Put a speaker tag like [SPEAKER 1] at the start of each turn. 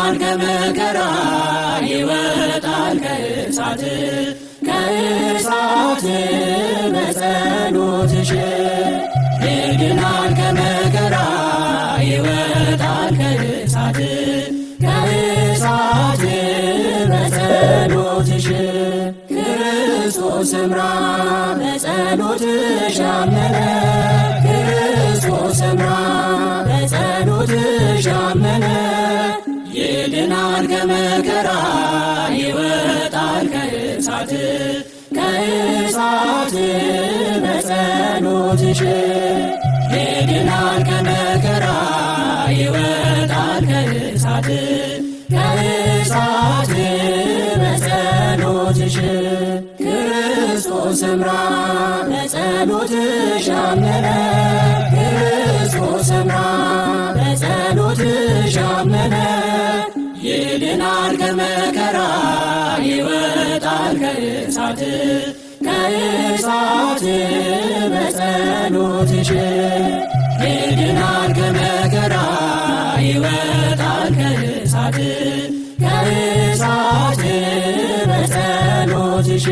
[SPEAKER 1] ይድናል ከመከራ ይወጣል ከእሳት በጸሎትሽ ይድናል ከመከራ ይወጣል ከእሳት በጸሎትሽ ክርስቶስ ሰምራ በጸሎትሽ አመነ ክርስቶስ ሰምራ በጸሎትሽ አመነ ይድናል ከመከራ ይወጣል ከእሳት በጸሎትሽ ይድናል ከመከራ ይወጣል ከእሳት በጸሎትሽ ክርስቶስ ሰምራ በጸሎትሽ አመነ ክርስቶስ ሰምራ በጸሎትሽ አመነ ይድናል ከመከራ ይወጣል ከእሳት በጸሎትሽ ይድናል ከመከራ ይወጣል ከእሳት በጸሎትሽ